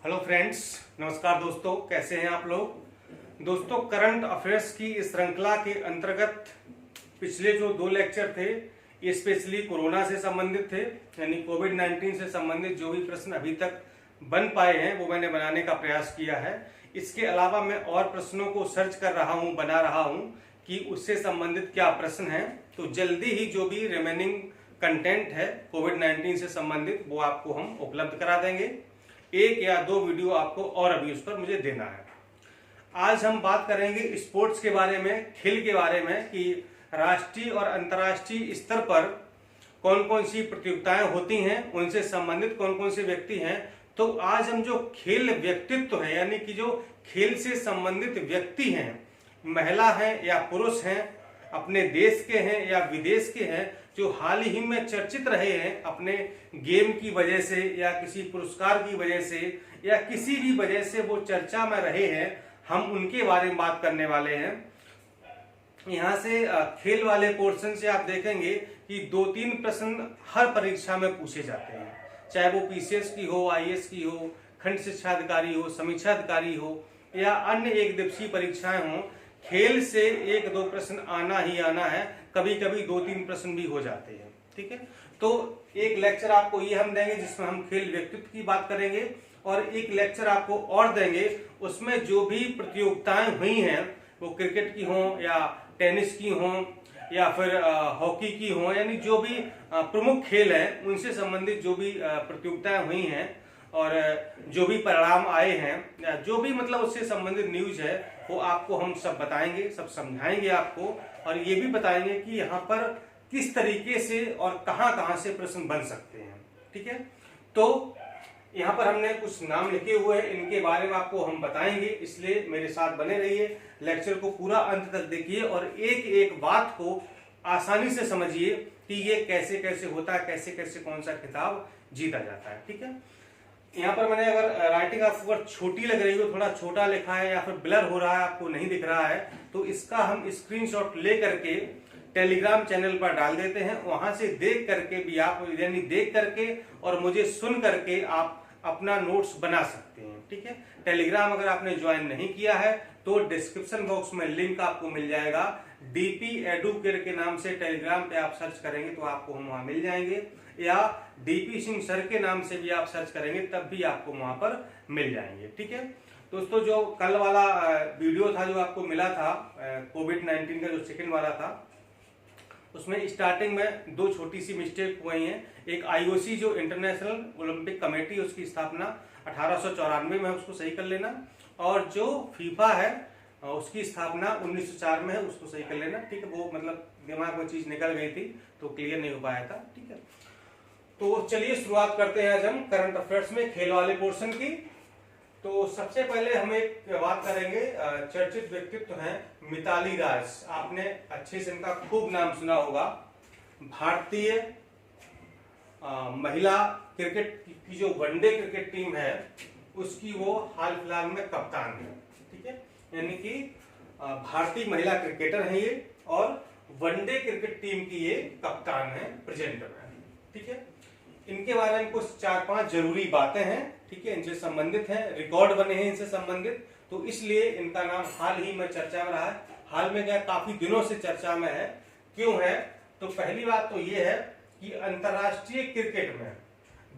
Hello friends, नमस्कार दोस्तों, कैसे हैं आप लोग। दोस्तों, करंट अफेयर्स की इस श्रृंखला के अंतर्गत पिछले जो 2 लेक्चर थे ये स्पेशली कोरोना से संबंधित थे, यानी कोविड-19 से संबंधित जो भी प्रश्न अभी तक बन पाए हैं वो मैंने बनाने का प्रयास किया है। इसके अलावा मैं और प्रश्नों को सर्च कर रहा हूँ, बना रहा हूँ कि उससे संबंधित क्या प्रश्न हैं। तो जल्दी ही जो भी रिमेनिंग कंटेंट है कोविड-19 से संबंधित वो आपको हम उपलब्ध करा देंगे। 1 या 2 वीडियो आपको और अभी उस पर मुझे देना है। आज हम बात करेंगे स्पोर्ट्स के बारे में, खेल के बारे में कि राष्ट्रीय और अंतर्राष्ट्रीय स्तर पर कौन कौन सी प्रतियोगिताएं होती हैं, उनसे संबंधित कौन कौन से व्यक्ति हैं। तो आज हम जो खेल व्यक्तित्व है, यानी कि जो खेल से संबंधित व्यक्ति हैं, महिला हैं या पुरुष हैं, अपने देश के हैं या विदेश के हैं, जो हाल ही में चर्चित रहे हैं अपने गेम की वजह से या किसी पुरस्कार की वजह से या किसी भी वजह से वो चर्चा में रहे हैं, हम उनके बारे में बात करने वाले हैं। यहाँ से खेल वाले पोर्शन से आप देखेंगे कि 2-3 प्रश्न हर परीक्षा में पूछे जाते हैं, चाहे वो पीसीएस की हो, आईएएस की हो, खंड शिक्षा अधिकारी हो, समीक्षा अधिकारी हो या अन्य एक दिवसीय परीक्षाएं हों। खेल से 1-2 प्रश्न आना ही आना है, कभी कभी 2-3 प्रश्न भी हो जाते हैं। ठीक है, तो एक लेक्चर आपको ये हम देंगे जिसमें हम खेल व्यक्तित्व की बात करेंगे, और एक लेक्चर आपको और देंगे उसमें जो भी प्रतियोगिताएं हुई हैं, वो क्रिकेट की हों या टेनिस की हों या फिर हॉकी की हों, यानी जो भी प्रमुख खेल हैं उनसे संबंधित जो भी प्रतियोगिताएं हुई हैं और जो भी परिणाम आए हैं या जो भी मतलब उससे संबंधित न्यूज है वो आपको हम सब बताएंगे, सब समझाएंगे आपको, और ये भी बताएंगे कि यहाँ पर किस तरीके से और कहाँ कहाँ से प्रश्न बन सकते हैं। ठीक है, तो यहाँ पर हमने कुछ नाम लिखे हुए हैं, इनके बारे में आपको हम बताएंगे, इसलिए मेरे साथ बने रहिए, लेक्चर को पूरा अंत तक देखिए और एक एक बात को आसानी से समझिए कि ये कैसे कैसे होता है, कैसे कैसे कौन सा खिताब जीता जाता है। ठीक है, यहाँ पर मैंने अगर राइटिंग आपको अगर छोटी लग रही हो, थोड़ा छोटा लिखा है या फिर ब्लर हो रहा है, आपको नहीं दिख रहा है, तो इसका हम स्क्रीनशॉट ले करके टेलीग्राम चैनल पर डाल देते हैं। वहां से देख करके भी आप, यानी देख करके और मुझे सुन करके आप अपना नोट्स बना सकते हैं। ठीक है, टेलीग्राम अगर आपने ज्वाइन नहीं किया है तो डिस्क्रिप्शन बॉक्स में लिंक आपको मिल जाएगा, डीपी एडुकेयर के नाम से टेलीग्राम पे आप सर्च करेंगे तो आपको हम वहां मिल जाएंगे, या डीपी सिंह सर के नाम से भी आप सर्च करेंगे तब भी आपको वहां पर मिल जाएंगे। ठीक है दोस्तों, जो कल वाला वीडियो था जो आपको मिला था कोविड-19 का जो सेकंड वाला था, उसमें स्टार्टिंग में 2 छोटी सी मिस्टेक हुई हैं। एक आईओसी जो इंटरनेशनल ओलंपिक कमेटी, उसकी स्थापना 1894 में, उसको सही कर लेना, और जो फीफा है उसकी स्थापना 1904 में है, उसको सही कर लेना। ठीक है, वो मतलब दिमाग में चीज निकल गई थी तो क्लियर नहीं हो पाया था। ठीक है, तो चलिए शुरुआत करते हैं आज हम करंट अफेयर्स में खेल वाले पोर्शन की। तो सबसे पहले हम एक बात करेंगे, चर्चित व्यक्तित्व हैं मिताली राज। आपने अच्छे से इनका खूब नाम सुना होगा। भारतीय महिला क्रिकेट की जो वनडे क्रिकेट टीम है उसकी वो हाल फिलहाल में कप्तान है। ठीक है, यानी कि भारतीय महिला क्रिकेटर है ये, और वनडे क्रिकेट टीम की ये कप्तान है, प्रेजेंटर है। ठीक है, इनके बारे में कुछ 4-5 जरूरी बातें हैं। ठीक है, इनसे संबंधित हैं, रिकॉर्ड बने हैं इनसे संबंधित, तो इसलिए इनका नाम हाल ही में चर्चा में रहा है। हाल में क्या, काफी दिनों से चर्चा में है। क्यों है, तो पहली बात तो ये है कि अंतरराष्ट्रीय क्रिकेट में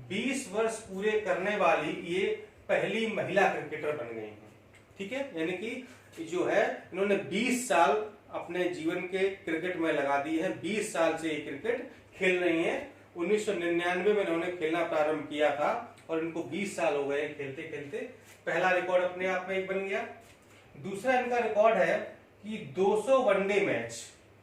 20 वर्ष पूरे करने वाली ये पहली महिला क्रिकेटर बन गई हैं। ठीक है, यानी कि जो है इन्होंने 20 साल अपने जीवन के क्रिकेट में लगा दी है। 20 साल से ये क्रिकेट खेल रही हैं। 1999 में इन्होंने खेलना प्रारंभ किया था और इनको 20 साल हो गए खेलते खेलते। पहला रिकॉर्ड अपने आप में एक बन गया। दूसरा इनका रिकॉर्ड है कि 200 वनडे मैच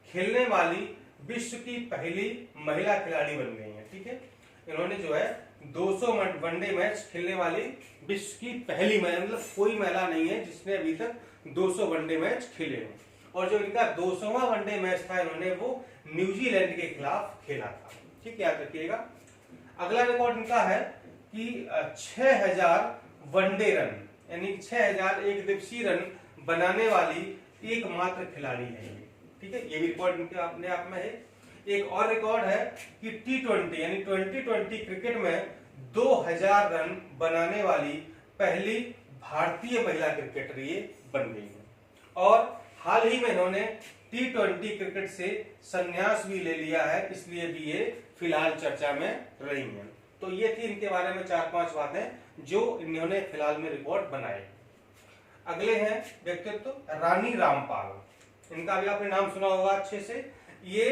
खेलने वाली विश्व की पहली महिला खिलाड़ी बन गई है। ठीक है, इन्होंने जो है 200 वनडे मैच खेलने वाली विश्व की पहली महिला, मतलब कोई महिला नहीं है जिसने अभी तक 200 वनडे मैच खेले हों। और जो इनका 200वां वनडे मैच था, इन्होंने वो न्यूजीलैंड के खिलाफ खेला था। ठीक, याद रखिएगा। अगला रिकॉर्ड इनका है कि 6000 वनडे रन, यानी 6000 एक दिवसीय रन बनाने वाली एकमात्र खिलाड़ी है ये। ठीक है, ये भी रिकॉर्ड इनके अपने आप में है। एक और रिकॉर्ड है कि T20 यानी 2020 क्रिकेट में 2000 रन बनाने वाली पहली भारतीय महिला क्रिकेटर ये बन गई है। और हाल ही में इन्होंने T20 क्रिकेट से संन्यास भी ले लिया है, इसलिए भी ये फिलहाल चर्चा में रही हैं। तो ये थी इनके बारे में 4-5 बातें जो इन्होंने फिलहाल में रिकॉर्ड बनाए। अगले हैं व्यक्तित्व रानी रामपाल। इनका भी आपने नाम सुना होगा अच्छे से। ये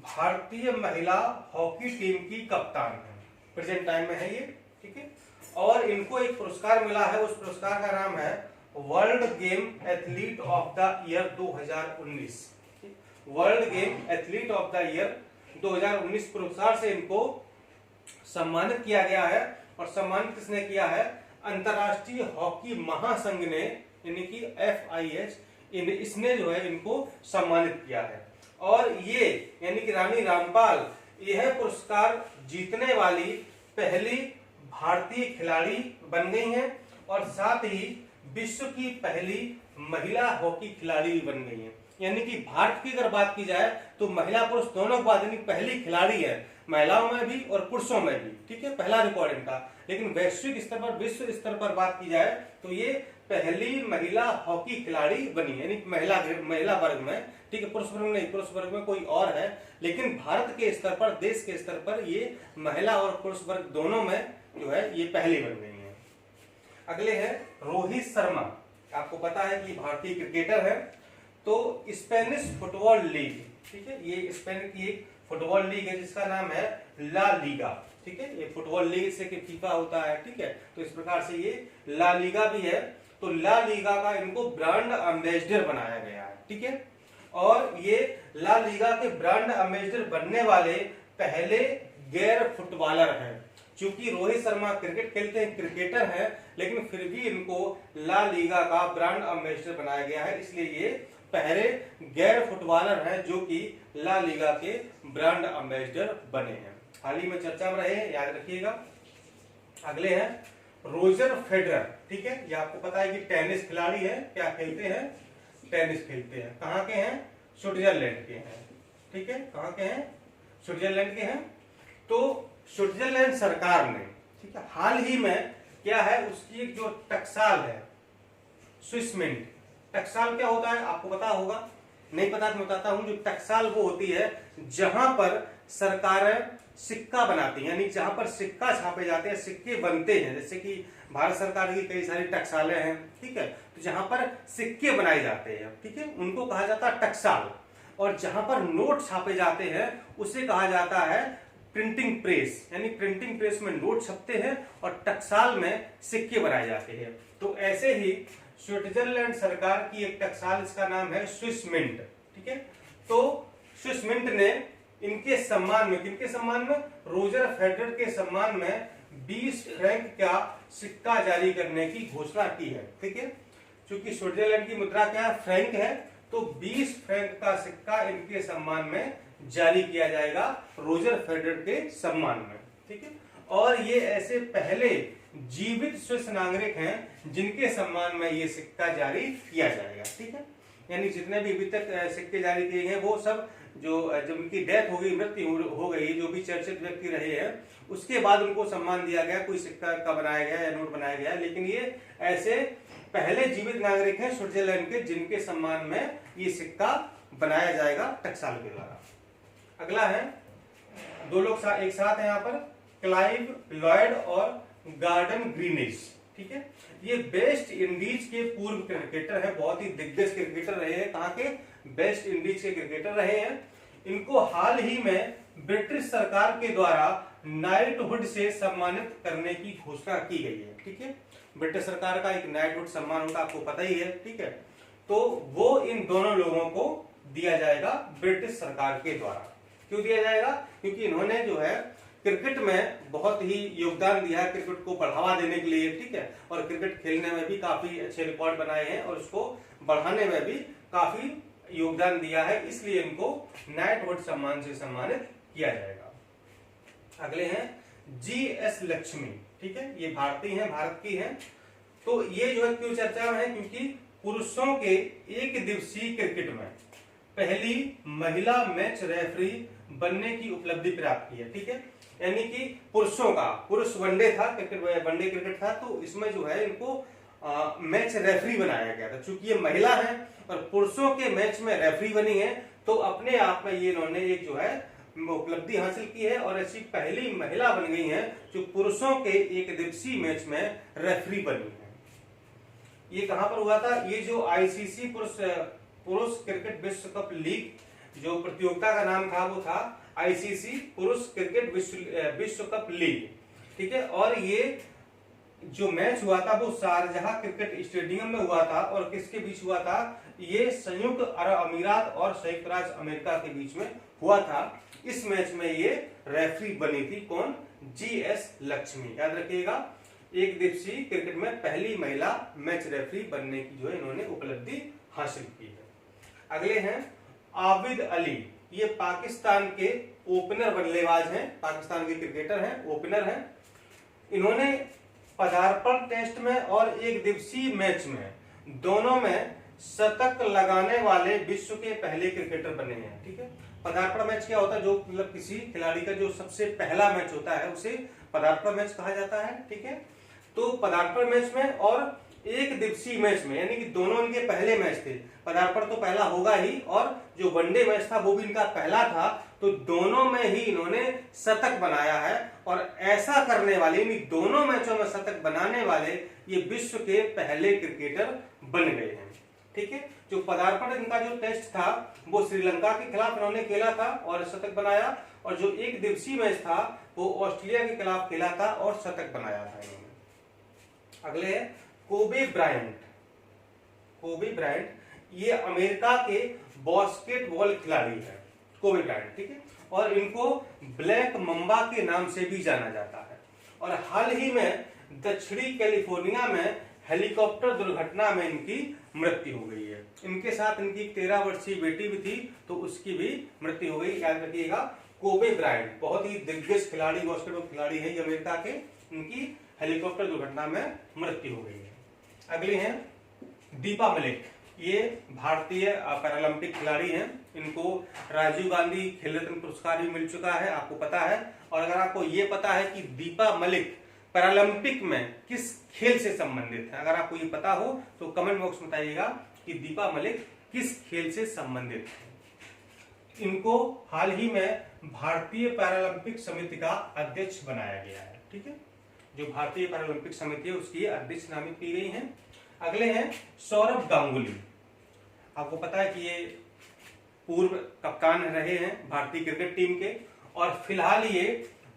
भारतीय महिला हॉकी टीम की कप्तान है, प्रेजेंट टाइम में है ये, ठीक है। और इनको एक पुरस्कार मिला है, उस पुरस्कार का नाम है world game athlete of the year 2019। World game athlete of the year 2019 पुरस्कार से इनको सम्मानित किया गया है। और सम्मानित किसने किया है? अंतरराष्ट्रीय हॉकी महासंघ ने, यानी कि FIH, इसने जो है इनको सम्मानित किया है। और ये यानी कि रानी रामपाल यह पुरस्कार जीतने वाली पहली भारतीय खिलाड़ी बन गई हैं और साथ ही विश्व की पहली महिला हॉकी खिलाड़ी भी बन गई हैं। यानी कि भारत की अगर बात की जाए तो महिला पुरुष दोनों की बात, यानी पहली खिलाड़ी है, महिलाओं में भी और पुरुषों में भी, ठीक है, पहला रिकॉर्ड इनका। लेकिन वैश्विक स्तर पर, विश्व स्तर पर बात की जाए तो ये पहली महिला हॉकी खिलाड़ी बनी है, यानी महिला वर्ग में, ठीक है, पुरुष वर्ग नहीं, पुरुष वर्ग में कोई और है, लेकिन भारत के स्तर पर, देश के स्तर पर ये महिला और पुरुष वर्ग दोनों में जो है ये पहली बन गई है। अगले है रोहित शर्मा। आपको पता है कि भारतीय क्रिकेटर है। तो स्पेनिश फुटबॉल लीग, ठीक है, ये स्पेन की एक फुटबॉल लीग है जिसका नाम है ला लीगा, ठीक है। ये फुटबॉल लीग से कि फीफा होता है, ठीक है, तो इस प्रकार से ये ला लीगा भी है। तो ला लीगा का इनको ब्रांड एम्बेसडर बनाया गया है, ठीक है। और ये ला लीगा के ब्रांड एम्बेसडर बनने वाले पहले गैर फुटबॉलर हैं। क्योंकि रोहित शर्मा क्रिकेट खेलते हैं, क्रिकेटर हैं, लेकिन फिर भी इनको ला लीगा का ब्रांड एम्बेसडर बनाया गया है, इसलिए ये पहले गैर फुटबॉलर हैं जो कि ला लीगा के ब्रांड एम्बेसडर बने हैं। हाल ही में चर्चा में रहे, याद रखिएगा। अगले हैं रोजर फेडरर, ठीक है। ये आपको पता है कि टेनिस खिलाड़ी है, क्या खेलते हैं? टेनिस खेलते हैं। कहाँ के हैं? स्विट्जरलैंड के हैं, ठीक है। कहाँ के हैं? स्विट्जरलैंड के हैं। तो स्विट्जरलैंड सरकार ने, ठीक है, हाल ही में क्या है, उसकी एक जो टकसाल है, स्विस मिंट। टकसाल क्या होता है आपको पता होगा, नहीं पता तो बताता हूं। जो टकसाल वो होती है जहां पर सरकारें सिक्का बनाती हैं, यानी जहां पर सिक्का छापे जाते हैं, सिक्के बनते हैं, जैसे कि भारत सरकार की कई सारी टकसालें हैं, ठीक है। तो जहां पर सिक्के बनाए जाते हैं, ठीक है, उनको कहा जाता है टकसाल। और जहां पर नोट छापे जाते हैं उसे कहा जाता है प्रिंटिंग प्रेस, यानी प्रिंटिंग प्रेस में नोट छपते हैं और टकसाल में सिक्के बनाए जाते हैं। तो ऐसे ही स्विट्जरलैंड सरकार की एक टकसाल, इसका नाम है स्विस मिंट, ठीक है। तो स्विस मिंट ने इनके सम्मान में, किनके सम्मान में? रोजर फेडरर के सम्मान में 20 फ्रैंक का सिक्का जारी करने की घोषणा की है, ठीक है। क्योंकि स्विट्जरलैंड की मुद्रा क्या है? फ्रैंक है। तो 20 फ्रैंक का सिक्का इनके सम्मान में जारी किया जाएगा, रोजर फेडरर के सम्मान में, ठीक है। और ये ऐसे पहले जीवित स्विस नागरिक हैं जिनके सम्मान में ये सिक्का जारी किया जाएगा, ठीक है। यानी जितने भी अभी तक सिक्के जारी किए हैं वो सब जब उनकी डेथ हो गई, मृत्यु हो गई, जो भी चर्चित व्यक्ति रहे हैं, उसके बाद उनको सम्मान दिया गया, कोई सिक्का का बनाया गया या नोट बनाया गया। लेकिन ये ऐसे पहले जीवित नागरिक हैं स्विट्जरलैंड के जिनके सम्मान में ये सिक्का बनाया जाएगा टकसाल के द्वारा। अगला है, दो लोग एक साथ हैं यहाँ पर, क्लाइव लॉयड और गार्डन ग्रीनिज, ठीक है। ये वेस्ट इंडीज के पूर्व क्रिकेटर हैं, बहुत ही दिग्गज क्रिकेटर रहे हैं। कहाँ के? वेस्ट इंडीज के क्रिकेटर रहे हैं। इनको हाल ही में ब्रिटिश सरकार के द्वारा नाइटहुड से सम्मानित करने की घोषणा की गई है, ठीक है। ब्रिटिश सरकार का एक नाइटहुड सम्मान उनका आपको पता ही है, ठीक है। तो वो इन दोनों लोगों को दिया जाएगा ब्रिटिश सरकार के द्वारा। क्यों दिया जाएगा? क्योंकि इन्होंने जो है क्रिकेट में बहुत ही योगदान दिया है, क्रिकेट को बढ़ावा देने के लिए, ठीक है। और क्रिकेट खेलने में भी काफी अच्छे रिकॉर्ड बनाए हैं और उसको बढ़ाने में भी काफी योगदान दिया है, इसलिए इनको नाइटहुड सम्मान से सम्मानित किया जाएगा। अगले हैं GS लक्ष्मी, ठीक है। ये भारतीय हैं, भारत की हैं। तो ये जो है क्यों चर्चा में है? क्योंकि पुरुषों के एक दिवसीय क्रिकेट में पहली महिला मैच रेफरी बनने की उपलब्धि प्राप्त की है, ठीक है। यानी कि पुरुषों का, पुरुष वनडे था, क्रिकेट वनडे क्रिकेट था, तो इसमें जो है इनको मैच रेफरी बनाया गया था। चूंकि ये महिला है और पुरुषों के मैच में रेफरी बनी है, तो अपने आप में ये इन्होंने एक जो है उपलब्धि हासिल की है और ऐसी पहली महिला बन गई है जो पुरुषों के एक दिवसीय मैच में रेफरी बनी है। ये कहां पर हुआ था? ये जो आईसीसी पुरुष क्रिकेट विश्व कप लीग, जो प्रतियोगिता का नाम था वो था आईसीसी पुरुष क्रिकेट विश्व कप लीग, ठीक है। और ये जो मैच हुआ था वो शारजाह क्रिकेट स्टेडियम में हुआ था। और किसके बीच हुआ था? ये संयुक्त अरब अमीरात और संयुक्त राज्य अमेरिका के बीच में हुआ था। इस मैच में ये रेफरी बनी थी कौन? जीएस लक्ष्मी। याद रखिएगा, एक दिवसीय क्रिकेट में पहली महिला मैच रेफरी बनने की जो है इन्होंने उपलब्धि हासिल की है। अगले हैं आबिद अली। ये पाकिस्तान के ओपनर बल्लेबाज हैं, पाकिस्तान के क्रिकेटर हैं, ओपनर हैं। इन्होंने पदार्पण टेस्ट में और एक दिवसीय मैच में दोनों में शतक लगाने वाले विश्व के पहले क्रिकेटर बने हैं, ठीक है। पदार्पण मैच क्या होता है? जो मतलब किसी खिलाड़ी का जो सबसे पहला मैच होता है उसे पदार्पण मैच कहा जाता है, ठीक है। तो पदार्पण मैच में और एक दिवसीय मैच में, यानी कि दोनों इनके पहले मैच थे। पदार्पण तो पहला होगा ही, और जो वनडे मैच था वो भी इनका पहला था, तो दोनों में ही इन्होंने शतक बनाया है। और ऐसा करने वाले, इन दोनों मैचों में शतक बनाने वाले ये विश्व के पहले क्रिकेटर बन गए हैं, ठीक है। जो पदार्पण इनका जो टेस्ट था वो श्रीलंका के खिलाफ इन्होंने खेला था और शतक बनाया, और जो एक दिवसीय मैच था वो ऑस्ट्रेलिया के खिलाफ खेला था और शतक बनाया था इन्होंने। अगले है कोबे ब्रायंट। कोबे ब्रायंट ये अमेरिका के बास्केटबॉल खिलाड़ी है, कोबे ब्रायंट, ठीक है। और इनको ब्लैक मम्बा के नाम से भी जाना जाता है। और हाल ही में दक्षिणी कैलिफोर्निया में हेलीकॉप्टर दुर्घटना में इनकी मृत्यु हो गई है। इनके साथ इनकी 13 वर्षीय बेटी भी थी, तो उसकी भी मृत्यु हो गई। याद रखिएगा, कोबे ब्रायंट बहुत ही दिग्गज खिलाड़ी, बास्केटबॉल खिलाड़ी है ये अमेरिका के। इनकी हेलीकॉप्टर दुर्घटना में मृत्यु हो गई है। अगली हैं दीपा मलिक। ये भारतीय पैरालंपिक खिलाड़ी हैं। इनको राजीव गांधी खेल रत्न पुरस्कार भी मिल चुका है, आपको पता है। और अगर आपको ये पता है कि दीपा मलिक पैरालंपिक में किस खेल से संबंधित है, अगर आपको ये पता हो तो कमेंट बॉक्स में बताइएगा कि दीपा मलिक किस खेल से संबंधित है। इनको हाल ही में भारतीय पैरालंपिक समिति का अध्यक्ष बनाया गया है, ठीक है। जो भारतीय पैरालंपिक समिति है उसकी अध्यक्ष नामित की गई हैं। अगले हैं सौरभ गांगुली। आपको पता है कि ये पूर्व कप्तान रहे हैं भारतीय क्रिकेट टीम के, और फिलहाल ये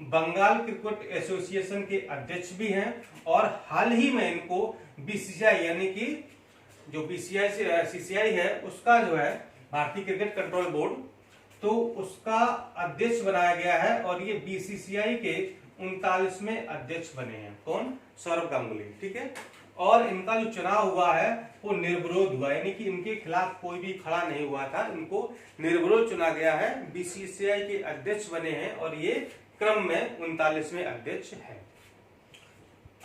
बंगाल क्रिकेट एसोसिएशन के अध्यक्ष भी हैं। और हाल ही में इनको बीसीसीआई, यानी कि जो बीसीसीआई है उसका जो है भारतीय क्रिकेट कंट्रोल बोर्ड, तो उसका अध्यक्ष बनाया गया है। और ये बीसीसीआई के 39वें अध्यक्ष बने हैं। कौन? सौरभ गांगुली, ठीक है। और इनका जो चुनाव हुआ है वो निर्विरोध हुआ, यानी कि इनके खिलाफ कोई भी खड़ा नहीं हुआ था, इनको निर्विरोध चुना गया है। बीसीसीआई के अध्यक्ष बने हैं और ये क्रम में 39वें अध्यक्ष है।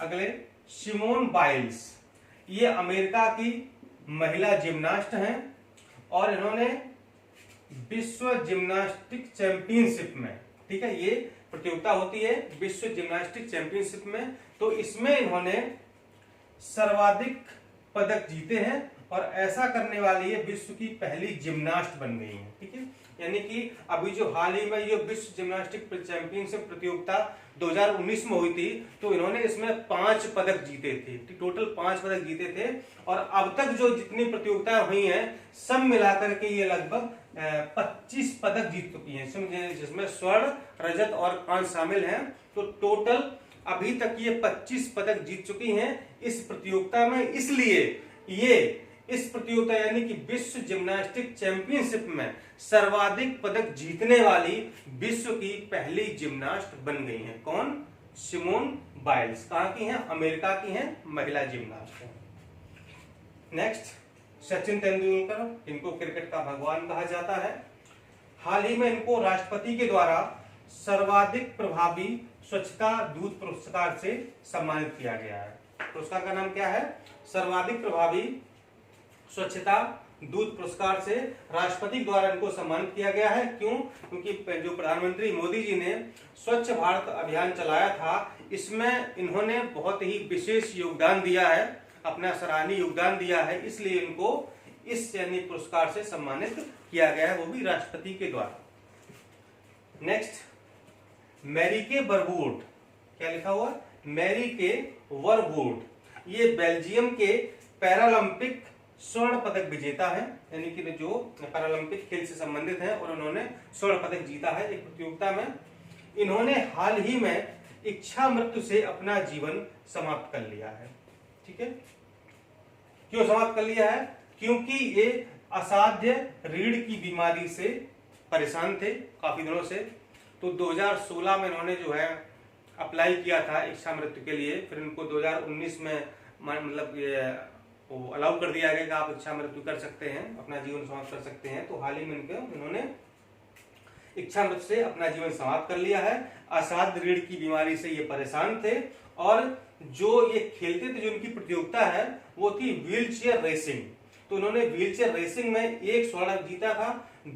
अगले सिमोन बाइल्स। ये अमेरिका की महिला जिम्नास्ट हैं और इन्होंने विश्व जिम्नास्टिक चैंपियनशिप में, ठीक है, ये प्रतियोगिता होती है विश्व जिम्नास्टिक चैंपियनशिप में, तो इसमें इन्होंने सर्वाधिक पदक जीते हैं। और ऐसा करने वाली ये विश्व की पहली जिम्नास्ट बन गई हैं, ठीक है। यानी कि अभी जो हाल ही में ये विश्व जिम्नास्टिक चैंपियनशिप प्रतियोगिता 2019 में हुई थी, तो इन्होंने इसमें 5 पदक जीते थे, टोटल 5 पदक जीते थे। और अब तक जो जितनी प्रतियोगिताएं हुई हैं सब मिलाकर के ये लगभग 25 पदक जीत चुकी हैं, जिसमें स्वर्ण, रजत और कांस्य शामिल हैं। तो टोटल अभी तक ये 25 पदक जीत चुकी हैं इस प्रतियोगिता में। इसलिए ये इस प्रतियोगिता यानी कि विश्व जिम्नास्टिक चैंपियनशिप में सर्वाधिक पदक जीतने वाली विश्व की पहली जिम्नास्ट बन गई हैं। कौन? Simone Biles. कहां की हैं? अमेरिका की हैं, महिला जिम्नास्ट हैं। नेक्स्ट सचिन तेंदुलकर। इनको क्रिकेट का भगवान कहा जाता है। हाल ही में इनको राष्ट्रपति के द्वारा सर्वाधिक प्रभावी स्वच्छता दूत पुरस्कार से सम्मानित किया गया है। पुरस्कार का नाम क्या है? सर्वाधिक प्रभावी स्वच्छता दूत पुरस्कार से राष्ट्रपति द्वारा इनको सम्मानित किया गया है। क्यों? क्योंकि जो प्रधानमंत्री मोदी जी ने स्वच्छ भारत अभियान चलाया था, इसमें इन्होंने बहुत ही विशेष योगदान दिया है, अपना सराहनीय योगदान दिया है, इसलिए इनको इस सैनिक पुरस्कार से सम्मानित किया गया है, वो भी राष्ट्रपति के द्वारा। नेक्स्ट, मैरीके बरबूट, क्या लिखा हुआ? मैरीके बरबूट, ये बेल्जियम के पैरालंपिक स्वर्ण पदक विजेता है, यानी कि जो पैरालंपिक खेल से संबंधित है और उन्होंने स्वर्ण पदक जीता है एक प्रतियोगिता में। इन्होंने हाल ही में इच्छा मृत्यु से अपना जीवन समाप्त कर लिया है। ठीक है, क्यों समाप्त कर लिया है? क्योंकि ये असाध्य रीढ़ की बीमारी से परेशान थे काफी दिनों से। तो 2016 में इन्होंने जो है अप्लाई किया था इच्छा मृत्यु के लिए, फिर इनको 2019 में मतलब वो अलाउ कर दिया गया कि आप इच्छा मृत्यु कर सकते हैं, अपना जीवन समाप्त कर सकते हैं। तो हाल ही में इन्होंने इच्छा मृत्यु से अपना जीवन समाप्त कर लिया है। असाध्य रीढ़ की बीमारी से ये परेशान थे और जो ये खेलते थे, जो इनकी प्रतियोगिता है वो थी व्हील चेयर रेसिंग। तो उन्होंने व्हील चेयर रेसिंग में 1 स्वर्ण जीता था,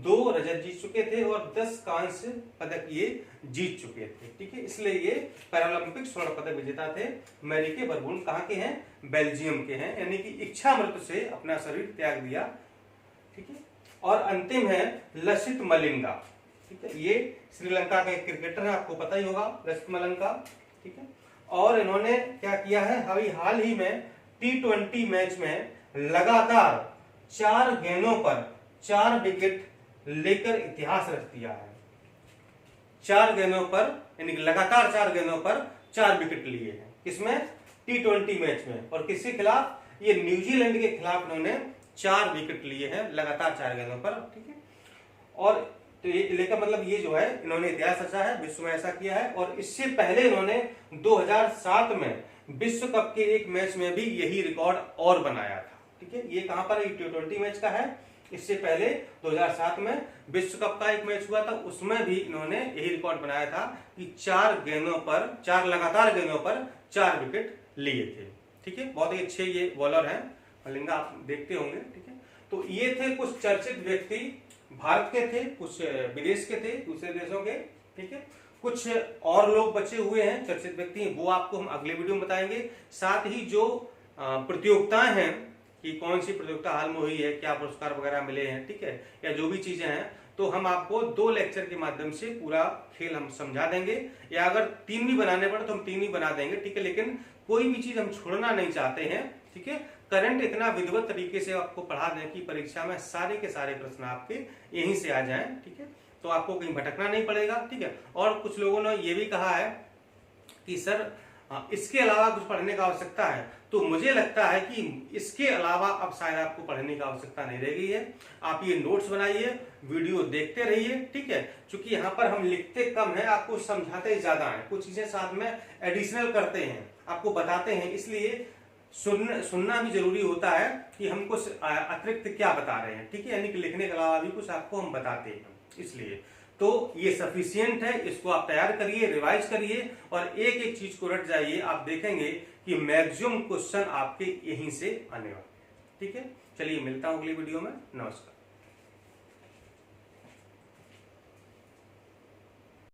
2 रजत जीत चुके थे और 10 कांस्य पदक ये जीत चुके थे। ठीक है, इसलिए ये पैरालंपिक स्वर्ण पदक विजेता थे। मैरीके बरबूट कहाँ के हैं? बेल्जियम के हैं, यानी कि इच्छा मृत्यु से अपना शरीर त्याग दिया। ठीक है, और अंतिम है लसित मलिंगा। ठीक है, ये श्रीलंका के क्रिकेटर है, आपको पता ही होगा लसित मलिंगा। ठीक है, और इन्होंने क्या किया है, हाल ही में T20 मैच में लगातार 4 गेंदों पर 4 विकेट लेकर इतिहास रच दिया है। 4 गेंदों पर, यानी लगातार 4 गेंदों पर 4 विकेट लिए हैं। किसमें? T20 मैच में। और किसके खिलाफ? ये न्यूजीलैंड के खिलाफ इन्होंने 4 विकेट लिए हैं लगातार 4 गेंदों पर। ठीक है, और तो ये लेकर मतलब ये जो है इन्होंने इतिहास रचा है, विश्व में ऐसा किया है। और इससे पहले इन्होंने 2007 में विश्व कप के एक मैच में भी यही रिकॉर्ड और बनाया था। ठीक है, ये कहां पर? T20 मैच का है। इससे पहले 2007 में विश्व कप का एक मैच हुआ था, उसमें भी इन्होंने यही रिकॉर्ड बनाया था कि 4 गेंदों पर 4 लगातार गेंदों पर 4 विकेट लिए थे। ठीक है, बहुत ही अच्छे ये बॉलर हैं, मलिंगा आप देखते होंगे। ठीक है, तो ये थे कुछ चर्चित व्यक्ति, भारत के थे, कुछ विदेश के थे, दूसरे देशों के। ठीक है, कुछ और लोग बचे हुए हैं चर्चित व्यक्ति, वो आपको हम अगले वीडियो में बताएंगे। साथ ही जो प्रतियोगिताएं हैं कि कौन सी प्रतियोगिता हाल में हुई है, क्या पुरस्कार वगैरह मिले हैं, ठीक है, या जो भी चीजें हैं, तो हम आपको 2 लेक्चर के माध्यम से पूरा खेल हम समझा देंगे, या अगर 3 भी बनाने पड़े तो हम 3 भी बना देंगे। ठीक है, लेकिन कोई भी चीज हम छोड़ना नहीं चाहते हैं। ठीक है, करंट इतना विधिवत तरीके से आपको पढ़ा दें कि परीक्षा में सारे के सारे प्रश्न आपके यहीं से आ जाएं। ठीक है, तो आपको कहीं भटकना नहीं पड़ेगा। ठीक है, और कुछ लोगों ने ये भी कहा है कि सर इसके अलावा कुछ पढ़ने का आवश्यकता है, तो मुझे लगता है कि इसके अलावा अब शायद आपको पढ़ने की आवश्यकता नहीं रह गई है। आप ये नोट्स बनाइए, वीडियो देखते रहिए। ठीक है, क्योंकि यहाँ पर हम लिखते कम है, आपको समझाते ज्यादा है, कुछ चीजें साथ में एडिशनल करते हैं, आपको बताते हैं, इसलिए सुनना भी जरूरी होता है कि हम कुछ अतिरिक्त क्या बता रहे हैं। ठीक है, यानी कि लिखने के अलावा भी कुछ आपको हम बताते हैं, इसलिए तो ये सफिशियंट है। इसको आप तैयार करिए, रिवाइज करिए और एक एक चीज को रट जाइए। आप देखेंगे कि मैक्सिमम क्वेश्चन आपके यहीं से आने वाले। ठीक है, चलिए मिलता हूं अगली वीडियो में। नमस्कार।